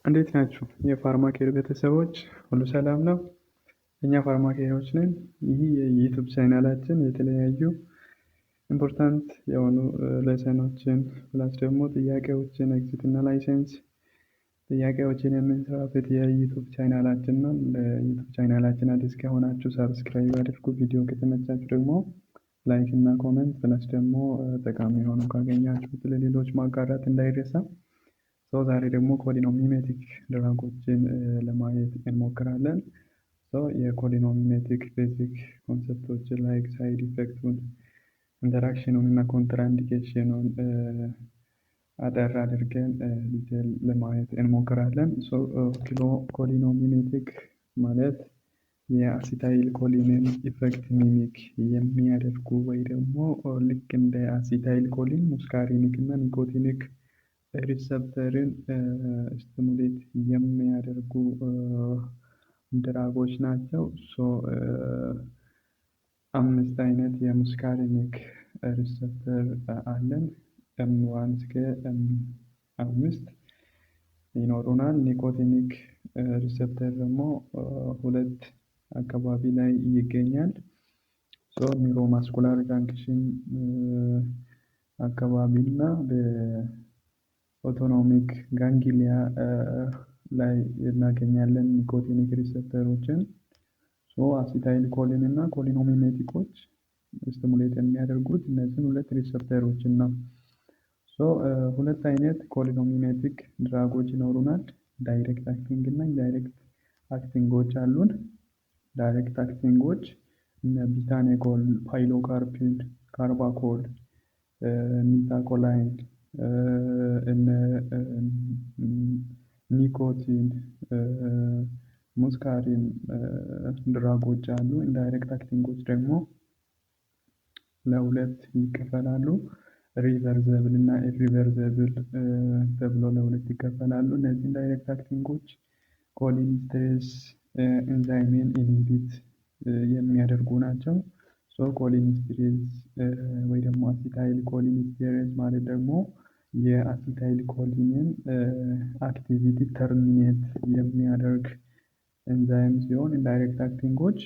እንዴት ናችሁ? የፋርማኬር ቤተሰቦች ሁሉ ሰላም ነው? እኛ ፋርማኬሮች ነን። ይህ የዩቲዩብ ቻናላችን የተለያዩ ኢምፖርታንት የሆኑ ሌሰኖችን ፕላስ ደግሞ ጥያቄዎችን ኤግዚት እና ላይሰንስ ጥያቄዎችን የምንሰራበት የዩቲዩብ ቻናላችን ነው። ለዩቲዩብ ቻናላችን አዲስ ከሆናችሁ ሳብስክራይብ አድርጉ። ቪዲዮ ከተመቻችሁ ደግሞ ላይክ እና ኮሜንት ፕላስ ደግሞ ጠቃሚ የሆኑ ካገኛችሁት ለሌሎች ማጋራት እንዳይረሳ። ዛሬ ደግሞ ኮሊኖሚሜቲክ ድራጎችን ለማየት እንሞክራለን። የኮሊኖሚሜቲክ ቤዚክ ኮንሰፕቶችን ላይክ ሳይድ ኢፌክቱን፣ ኢንተራክሽኑን እና ኮንትራኢንዲኬሽኑን አጠር አድርገን ዲቴል ለማየት እንሞክራለን። ኮሊኖሚሜቲክ ማለት የአሲታይል ኮሊንን ኢፌክት ሚሚክ የሚያደርጉ ወይ ደግሞ ልክ እንደ አሲታይል ኮሊን ሙስካሪኒክ እና ኒኮቲኒክ ሪሰፕተርን ስቲሙሌት የሚያደርጉ ድራጎች ናቸው። አምስት አይነት የሙስካሪኒክ ሪሰፕተር አለን። M1 እስከ M5 ይኖሩናል። ኒኮቲኒክ ሪሰፕተር ደግሞ ሁለት አካባቢ ላይ ይገኛል። ኒውሮማስኩላር ጃንክሽን አካባቢ እና በኦቶኖሚክ ጋንግሊያ ላይ እናገኛለን ኒኮቲኒክ ሪሰፕተሮችን። አሲታይል ኮሊን እና ኮሊኖሚሜቲኮች ስቲሙሌት የሚያደርጉት እነዚህን ሁለት ሪሰፕተሮችን ነው። ሁለት አይነት ኮሊኖሚሜቲክ ድራጎች ይኖሩናል። ዳይሬክት አክቲንግ እና ኢንዳይሬክት አክቲንጎች አሉን። ዳይሬክት አክቲንጎች እነ ቢታኔኮል፣ ፓይሎካርፒን፣ ካርባኮል፣ ሚታኮላይን፣ እነ ኒኮቲን፣ ሙስካሪን ድራጎች አሉ። ኢንዳይሬክት አክቲንጎች ደግሞ ለሁለት ይከፈላሉ። ሪቨርዘብል እና ኢሪቨርዘብል ተብሎ ለሁለት ይከፈላሉ። እነዚህ ኢንዳይሬክት አክቲንጎች ኮሊንስትሬስ ኤንዛይምን ኢንሂቢት የሚያደርጉ ናቸው። ኮሊንስትሬስ ወይ ደግሞ አሲታይል ኮሊንስቴሬዝ ማለት ደግሞ የአሲታይል ኮሊንን አክቲቪቲ ተርሚኔት የሚያደርግ ኤንዛይም ሲሆን ኢንዳይሬክት አክቲንጎች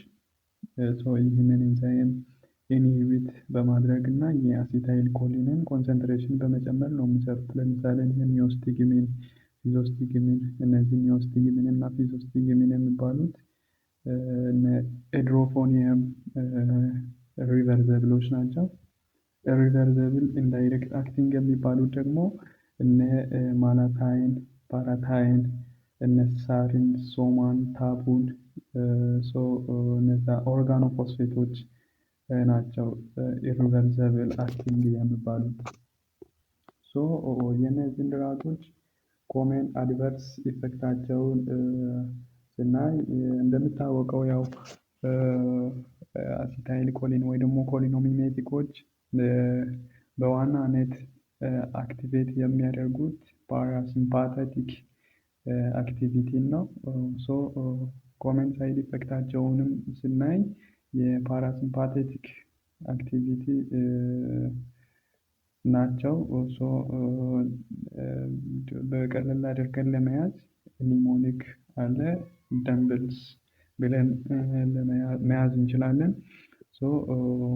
ይህንን ኤንዛይም ኢንሂቢት በማድረግ እና የአሲታይል ኮሊንን ኮንሰንትሬሽን በመጨመር ነው የሚሰሩት። ለምሳሌ ኒዮስቲግሚን፣ ፊዞስቲግሚን፣ እነዚህ ኒዮስቲግሚን እና ፊዞስቲግሚን የሚባሉት ኤድሮፎኒየም ሪቨርዘብሎች ናቸው። ሪቨርዘብል ኢንዳይሬክት አክቲንግ የሚባሉት ደግሞ እነ ማላታይን፣ ፓራታይን፣ እነ ሳሪን፣ ሶማን፣ ታቡን እነዛ ኦርጋኖፎስፌቶች ናቸው ኢሪቨርዘብል አክቲንግ የሚባሉት። የእነዚህን ድራጎች ኮመን አድቨርስ ኢፌክታቸውን ስናይ እንደሚታወቀው ያው አሲታይል ኮሊን ወይ ደግሞ ኮሊኖሚሜቲኮች በዋናነት አክቲቬት የሚያደርጉት ፓራሲምፓተቲክ አክቲቪቲን ነው። ኮመን ሳይድ ኢፌክታቸውንም ስናይ የፓራሲምፓቴቲክ አክቲቪቲ ናቸው። በቀለል አድርገን ለመያዝ ኒሞኒክ አለ፣ ደምብልስ ብለን መያዝ እንችላለን።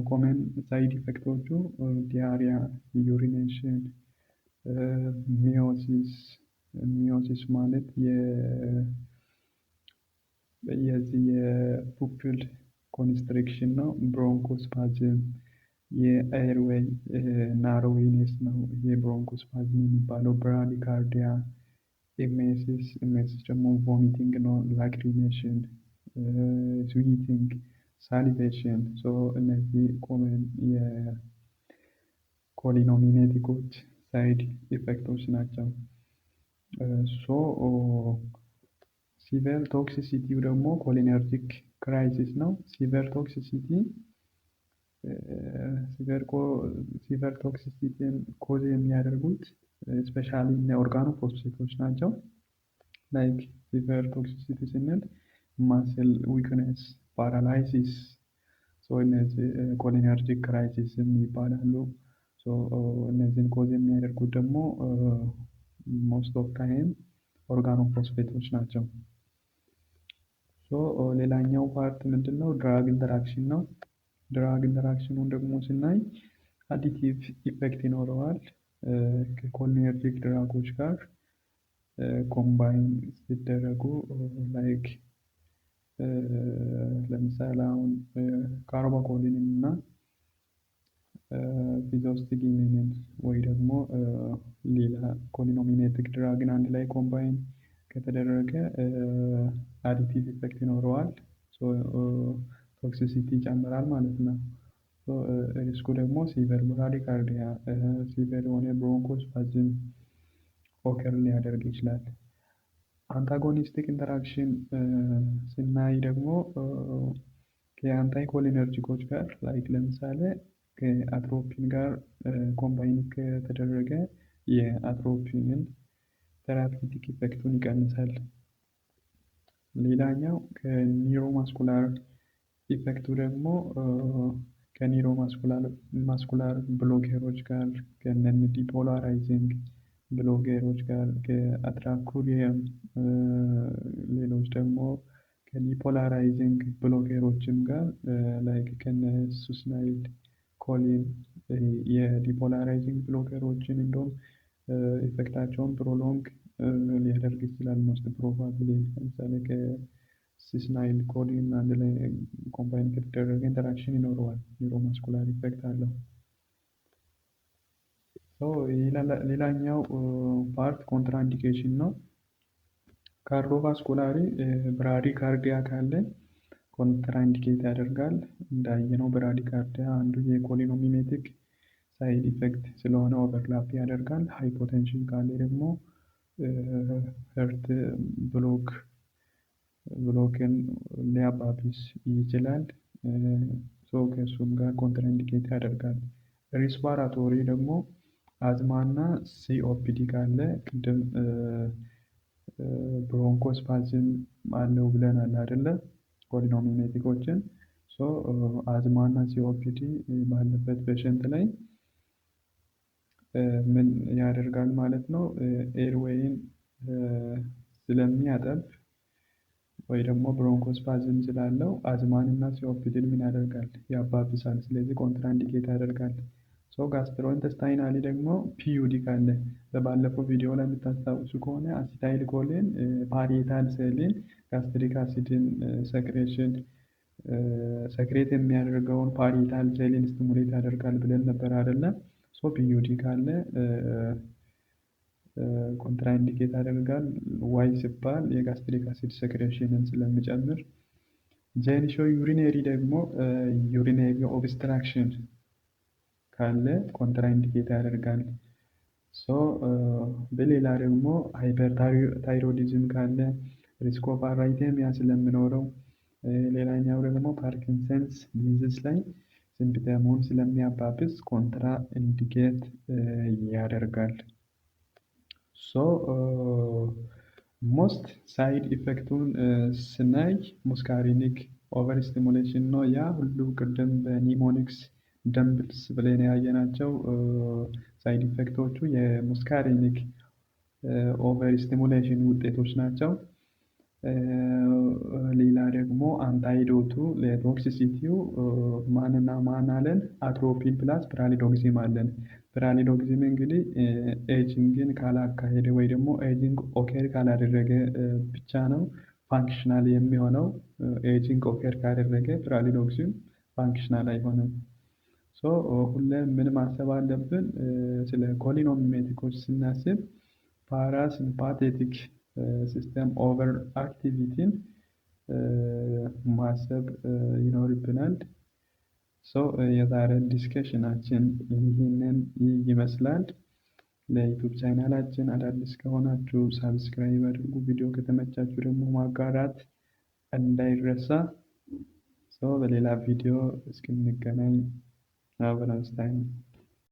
ኮመን ሳይድ ኢፌክቶቹ ዲያሪያ፣ ዩሪኔሽን፣ ሚዮሲስ ማለት የዚህ የፑፒል ኮንስትሪክሽን ነው። ብሮንኮስፓዝም፣ የኤርዌይ ናሮዊኔስ ነው ይሄ ብሮንኮስፓዝም የሚባለው። ብራዲካርዲያ፣ ኤሜሲስ ደግሞ ቮሚቲንግ ነው። ላክሪሜሽን፣ ስዊቲንግ፣ ሳሊቬሽን እነዚህ ኮመን የኮሊኖሚሜቲኮች ሳይድ ኢፌክቶች ናቸው። ሲቨር ቶክሲሲቲው ደግሞ ኮሊነርጂክ ክራይሲስ ነው። ሲቨር ቶክሲሲቲን ኮዝ የሚያደርጉት ስፔሻሊ እነ ኦርጋኖፎስፌቶች ናቸው። ላይክ ሲቨር ቶክሲሲቲ ስንል ማስል ዊክነስ፣ ፓራላይሲስ እነዚህ ኮሊነርጂክ ክራይሲስም ይባላሉ። እነዚህን ኮዝ የሚያደርጉት ደግሞ ሞስት ኦፍ ታይም ኦርጋኖፎስፌቶች ናቸው። ሌላኛው ፓርት ምንድን ነው? ድራግ ኢንተራክሽን ነው። ድራግ ኢንተራክሽኑን ደግሞ ስናይ አዲቲቭ ኢፌክት ይኖረዋል። ከኮሊነርጂክ ድራጎች ጋር ኮምባይን ሲደረጉ ላይክ ለምሳሌ አሁን ካርባኮሊንን እና ፊዞስቲጊሚንን ወይ ደግሞ ሌላ ኮሊኖሚኔቲክ ድራግን አንድ ላይ ኮምባይን ከተደረገ አዲቲቭ ኢፌክት ይኖረዋል። ቶክሲሲቲ ይጨምራል ማለት ነው። ሪስኩ ደግሞ ሲቨር ብራዲካርዲያ፣ ሲቨር የሆነ ብሮንኮስፓዝም ኦከር ሊያደርግ ይችላል። አንታጎኒስቲክ ኢንተራክሽን ስናይ ደግሞ ከአንታይ ኮሊነርጂኮች ጋር ላይክ ለምሳሌ ከአትሮፒን ጋር ኮምባይን ከተደረገ የአትሮፒንን ቴራፒውቲክ ኢፌክቱን ይቀንሳል። ሌላኛው ከኒውሮማስኩላር ኢፌክቱ ደግሞ ከኒውሮማስኩላር ብሎኬሮች ጋር ከነን ዲፖላራይዚንግ ብሎኬሮች ጋር ከአትራኩሪየም ሌሎች ደግሞ ከዲፖላራይዚንግ ብሎኬሮችም ጋር ላይክ ከነ ሱስናይድ ኮሊን የዲፖላራይዚንግ ብሎከሮችን እንደውም ኢፌክታቸውን ፕሮሎንግ ሊያደርግ ይችላል። ሞስት ፕሮባብሊ ለምሳሌ ከሲስናይል ኮሊን አንድ ላይ ኮምባይን ከተደረገ ኢንተራክሽን ይኖረዋል፣ ኒውሮማስኩላር ኢፌክት አለው። ሌላኛው ፓርት ኮንትራኢንዲኬሽን ነው። ካርዲዮቫስኩላሪ ብራዲካርዲያ ካለ ኮንትራኢንዲኬት ያደርጋል። እንዳየነው ብራዲካርዲያ አንዱ የኮሊኖሚሜቲክ ሳይድ ኢፌክት ስለሆነ ኦቨርላፕ ያደርጋል። ሃይፖቴንሽን ካለ ደግሞ ሄርት ብሎክን ሊያባብስ ይችላል። ከእሱም ጋር ኮንትራኢንዲኬት ያደርጋል። ሪስፓራቶሪ ደግሞ አዝማና ሲኦፒዲ ካለ ቅድም ብሮንኮስፓዝም አለው ብለናል አይደለ? ኮሊኖሚሜቲኮችን አዝማና ሲኦፒዲ ባለበት ፔሸንት ላይ ምን ያደርጋል ማለት ነው? ኤርዌይን ስለሚያጠብ ወይ ደግሞ ብሮንኮስፓዝም ስላለው አዝማን እና ሲኦፒዲን ምን ያደርጋል? ያባብሳል። ስለዚህ ኮንትራኢንዲኬት ያደርጋል። ጋስትሮኢንተስታይናሊ ደግሞ ፒዩዲ ካለ በባለፈው ቪዲዮ ላይ የምታስታውሱ ከሆነ አሲታይል ኮሊን ፓሪየታል ሴልን ጋስትሪክ አሲድን ሰክሬት የሚያደርገውን ፓሪየታል ሴልን ስቲሙሌት ያደርጋል ብለን ነበር አይደለም? ፒዩዲ ካለ ኮንትራኢንዲኬት ያደርጋል። ዋይ ሲባል የጋስትሪክ አሲድ ሰክሬሽንን ስለሚጨምር። ጄኒሾ ዩሪኔሪ ደግሞ ዩሪኔሪ ኦብስትራክሽን ካለ ኮንትራኢንዲኬት ያደርጋል። በሌላ ደግሞ ሃይፐርታይሮዲዝም ካለ ሪስክ ኦፍ አራይቴሚያ ስለሚኖረው፣ ሌላኛው ደግሞ ፓርኪንሰንስ ዲዚዝ ላይ ሲምፕተሙን ስለሚያባብስ ኮንትራ ኢንዲኬት ያደርጋል። ሞስት ሳይድ ኢፌክቱን ስናይ ሙስካሪኒክ ኦቨር ስቲሙሌሽን ነው። ያ ሁሉ ቅድም በኒሞኒክስ ደምብልስ ብለን ያየናቸው ሳይድ ኢፌክቶቹ የሙስካሪኒክ ኦቨር ስቲሙሌሽን ውጤቶች ናቸው። ሌላ ደግሞ አንታይዶቱ ለቶክሲሲቲው ማንና ማን አለን? አትሮፒን ፕላስ ፕራሊዶግዚም አለን። ፕራሊዶግዚም እንግዲህ ኤጂንግን ካላካሄደ ወይ ደግሞ ኤጂንግ ኦኬር ካላደረገ ብቻ ነው ፋንክሽናል የሚሆነው። ኤጂንግ ኦኬር ካደረገ ፕራሊዶግዚም ፋንክሽናል አይሆንም። ሁሌም ምን ማሰብ አለብን? ስለ ኮሊኖሚሜቲኮች ስናስብ ፓራሲምፓቴቲክ ሲስተም ኦቨር አክቲቪቲን ማሰብ ይኖርብናል። የዛሬ ዲስከሽናችን ይህንን ይመስላል። ለዩቱብ ቻናላችን አዳዲስ ከሆናችሁ ሳብስክራይብ አድርጉ። ቪዲዮ ከተመቻችሁ ደግሞ ማጋራት እንዳይረሳ። በሌላ ቪዲዮ እስክንገናኝ have a nice time.